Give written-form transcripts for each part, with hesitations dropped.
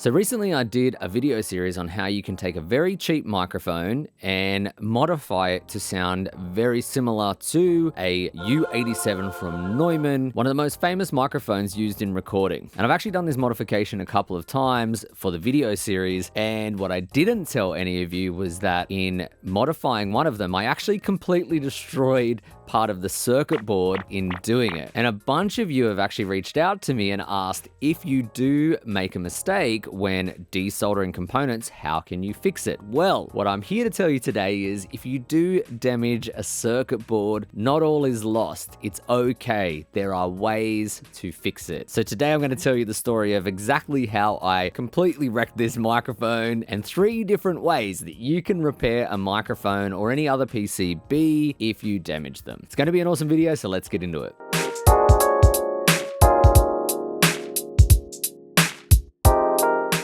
So recently I did a video series on how you can take a very cheap microphone and modify it to sound very similar to a U87 from Neumann, one of the most famous microphones used in recording. And I've actually done this modification a couple of times for the video series, and what I didn't tell any of you was that in modifying one of them, I actually completely destroyed part of the circuit board in doing it. And a bunch of you have actually reached out to me and asked, if you do make a mistake when desoldering components, how can you fix it? Well, what I'm here to tell you today is if you do damage a circuit board, not all is lost. It's okay. There are ways to fix it. So today I'm going to tell you the story of exactly how I completely wrecked this microphone and 3 different ways that you can repair a microphone or any other PCB if you damage them. It's going to be an awesome video, so let's get into it.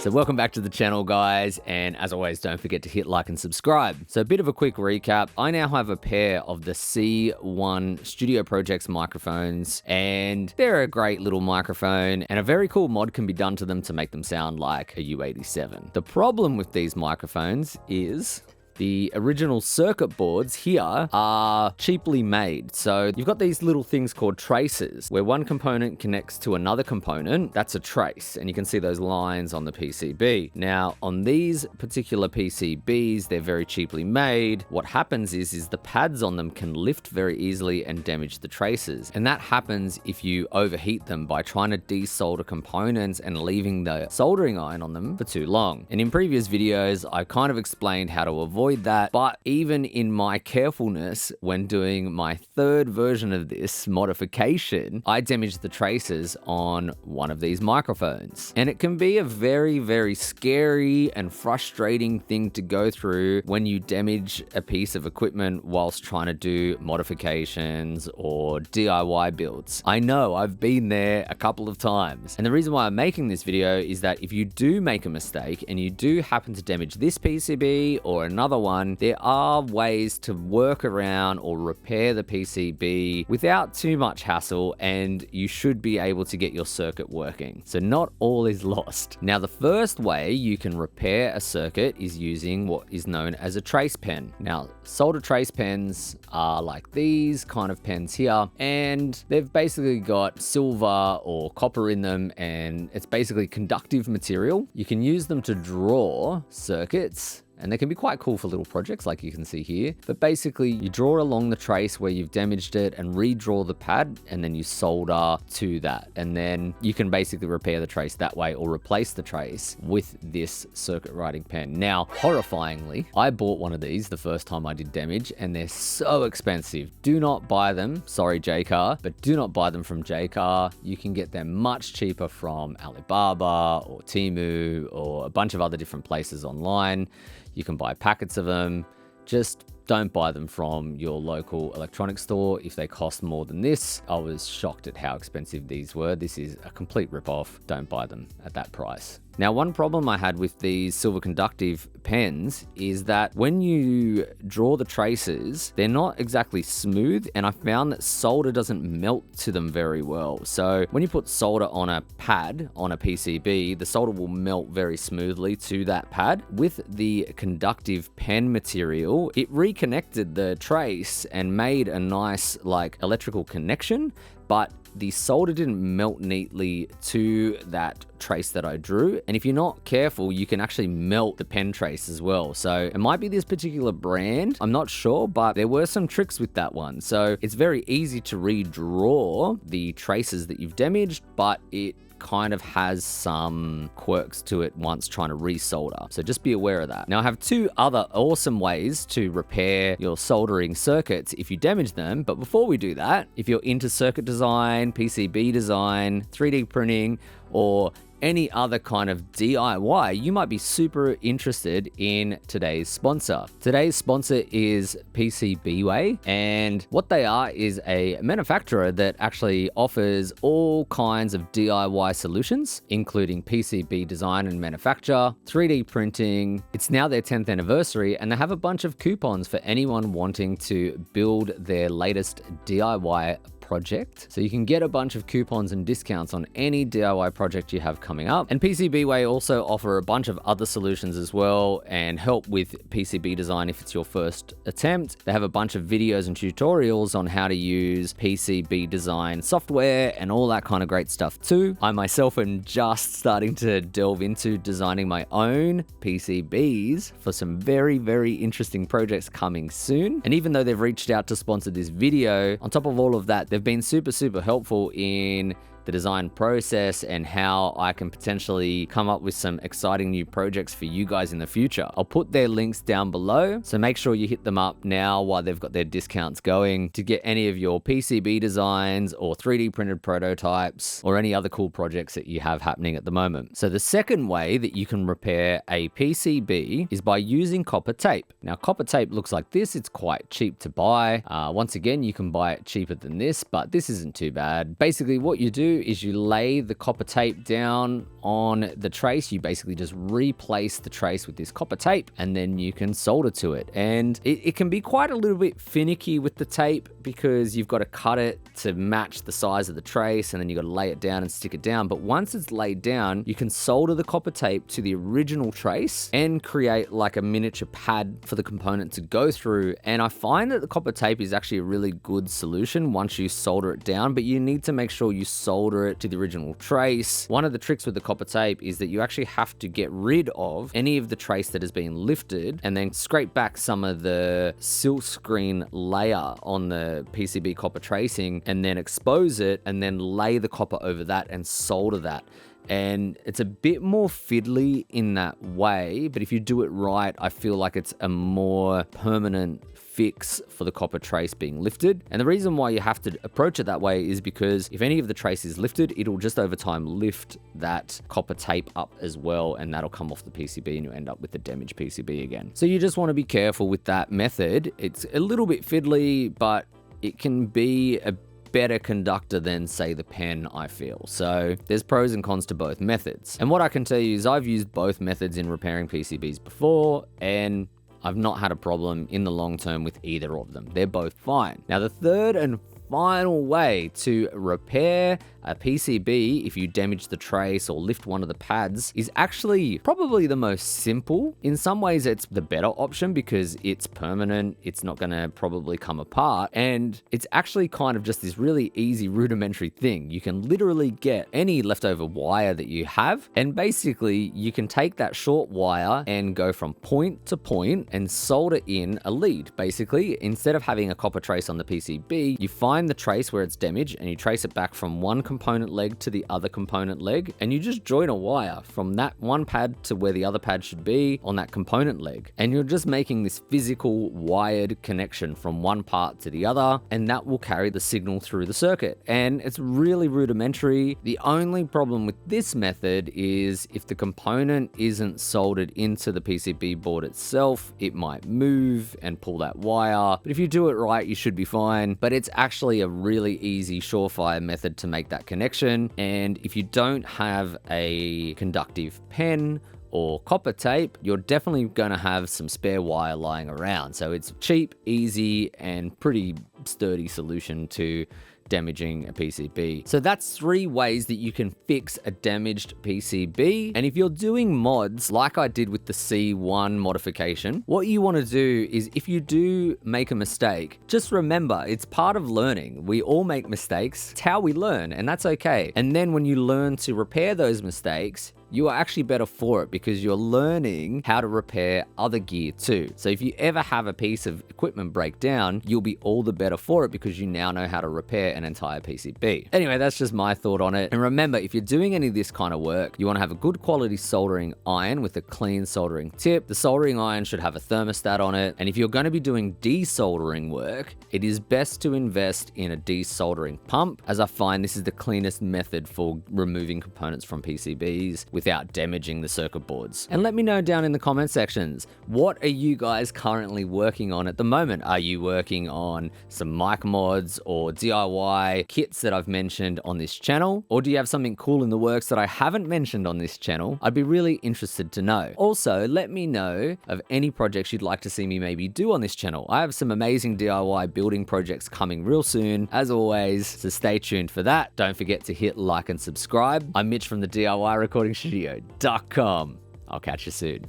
So welcome back to the channel, guys, and as always, don't forget to hit like and subscribe. So a bit of a quick recap. I now have a pair of the C1 Studio Projects microphones, and they're a great little microphone, and a very cool mod can be done to them to make them sound like a U87. The problem with these microphones is the original circuit boards here are cheaply made. So you've got these little things called traces where one component connects to another component. That's a trace, and you can see those lines on the PCB. Now, on these particular PCBs, they're very cheaply made. What happens is the pads on them can lift very easily and damage the traces. And that happens if you overheat them by trying to desolder components and leaving the soldering iron on them for too long. And in previous videos, I kind of explained how to avoid that, but even in my carefulness when doing my 3rd version of this modification, I damaged the traces on one of these microphones. And it can be a very, very scary and frustrating thing to go through when you damage a piece of equipment whilst trying to do modifications or DIY builds. I know, I've been there a couple of times. And the reason why I'm making this video is that if you do make a mistake and you do happen to damage this PCB or another one, there are ways to work around or repair the PCB without too much hassle, and you should be able to get your circuit working. So not all is lost. Now, the first way you can repair a circuit is using what is known as a trace pen. Now, solder trace pens are like these kind of pens here, and they've basically got silver or copper in them, and it's basically conductive material. You can use them to draw circuits, and they can be quite cool for little projects like you can see here. But basically, you draw along the trace where you've damaged it and redraw the pad, and then you solder to that. And then you can basically repair the trace that way or replace the trace with this circuit writing pen. Now, horrifyingly, I bought one of these the first time I did damage, and they're so expensive. Do not buy them. Sorry, JCar, but do not buy them from JCar. You can get them much cheaper from Alibaba or Temu or a bunch of other different places online. You can buy packets of them. Just don't buy them from your local electronics store if they cost more than this. I was shocked at how expensive these were. This is a complete ripoff. Don't buy them at that price. Now, one problem I had with these silver conductive pens is that when you draw the traces, they're not exactly smooth, and I found that solder doesn't melt to them very well. So when you put solder on a pad, on a PCB, the solder will melt very smoothly to that pad. With the conductive pen material, it reconnected the trace and made a nice like electrical connection, but the solder didn't melt neatly to that trace that I drew. And if you're not careful, you can actually melt the pen trace as well. So it might be this particular brand, I'm not sure, but there were some tricks with that one. So it's very easy to redraw the traces that you've damaged, but it kind of has some quirks to it once trying to resolder. So just be aware of that. Now, I have 2 other awesome ways to repair your soldering circuits if you damage them. But before we do that, if you're into circuit design, PCB design, 3D printing, or any other kind of DIY, you might be super interested in today's sponsor. Today's sponsor is PCBWay, and what they are is a manufacturer that actually offers all kinds of DIY solutions, including PCB design and manufacture, 3D printing. It's now their 10th anniversary, and they have a bunch of coupons for anyone wanting to build their latest DIY project. So you can get a bunch of coupons and discounts on any DIY project you have coming up. And PCBWay also offer a bunch of other solutions as well and help with PCB design if it's your first attempt. They have a bunch of videos and tutorials on how to use PCB design software and all that kind of great stuff too. I myself am just starting to delve into designing my own PCBs for some very, very interesting projects coming soon. And even though they've reached out to sponsor this video, on top of all of that, they've been super, super helpful in the design process and how I can potentially come up with some exciting new projects for you guys in the future. I'll put their links down below, so make sure you hit them up now while they've got their discounts going to get any of your PCB designs or 3D printed prototypes or any other cool projects that you have happening at the moment. So the second way that you can repair a PCB is by using copper tape. Now, copper tape looks like this. It's quite cheap to buy. Once again, you can buy it cheaper than this, but this isn't too bad. Basically, what you do is you lay the copper tape down on the trace. You basically just replace the trace with this copper tape and then you can solder to it. And it can be quite a little bit finicky with the tape because you've got to cut it to match the size of the trace and then you've got to lay it down and stick it down. But once it's laid down, you can solder the copper tape to the original trace and create like a miniature pad for the component to go through. And I find that the copper tape is actually a really good solution once you solder it down, but you need to make sure you solder it to the original trace. One of the tricks with the copper tape is that you actually have to get rid of any of the trace that has been lifted and then scrape back some of the silkscreen layer on the PCB copper tracing and then expose it and then lay the copper over that and solder that. And it's a bit more fiddly in that way, but if you do it right, I feel like it's a more permanent fix for the copper trace being lifted. And the reason why you have to approach it that way is because if any of the trace is lifted, it'll just over time lift that copper tape up as well, and that'll come off the PCB and you end up with the damaged PCB again. So you just want to be careful with that method. It's a little bit fiddly, but it can be a better conductor than, say, the pen, I feel. So there's pros and cons to both methods. And what I can tell you is I've used both methods in repairing PCBs before, and I've not had a problem in the long term with either of them. They're both fine. Now, the third and final way to repair a PCB if you damage the trace or lift one of the pads is actually probably the most simple. In some ways, it's the better option because it's permanent. It's not going to probably come apart. And it's actually kind of just this really easy rudimentary thing. You can literally get any leftover wire that you have, and basically you can take that short wire and go from point to point and solder in a lead. Basically, instead of having a copper trace on the PCB, you find the trace where it's damaged and you trace it back from one component leg to the other component leg, and you just join a wire from that one pad to where the other pad should be on that component leg. And you're just making this physical wired connection from one part to the other, and that will carry the signal through the circuit. And it's really rudimentary. The only problem with this method is if the component isn't soldered into the PCB board itself, it might move and pull that wire. But if you do it right, you should be fine. But it's actually a really easy, surefire method to make that connection. And if you don't have a conductive pen or copper tape, you're definitely going to have some spare wire lying around. So it's cheap, easy, and pretty sturdy solution to damaging a PCB. So that's 3 ways that you can fix a damaged PCB. And if you're doing mods like I did with the C1 modification, what you want to do is if you do make a mistake, just remember it's part of learning. We all make mistakes. It's how we learn, and that's okay. And then when you learn to repair those mistakes, you are actually better for it because you're learning how to repair other gear too. So if you ever have a piece of equipment break down, you'll be all the better for it because you now know how to repair an entire PCB. Anyway, that's just my thought on it. And remember, if you're doing any of this kind of work, you want to have a good quality soldering iron with a clean soldering tip. The soldering iron should have a thermostat on it. And if you're going to be doing desoldering work, it is best to invest in a desoldering pump, as I find this is the cleanest method for removing components from PCBs without damaging the circuit boards. And let me know down in the comment sections, what are you guys currently working on at the moment? Are you working on some mic mods or DIY kits that I've mentioned on this channel? Or do you have something cool in the works that I haven't mentioned on this channel? I'd be really interested to know. Also, let me know of any projects you'd like to see me maybe do on this channel. I have some amazing DIY building projects coming real soon, as always, so stay tuned for that. Don't forget to hit like and subscribe. I'm Mitch from the DIYRecordingstudio.com. I'll catch you soon.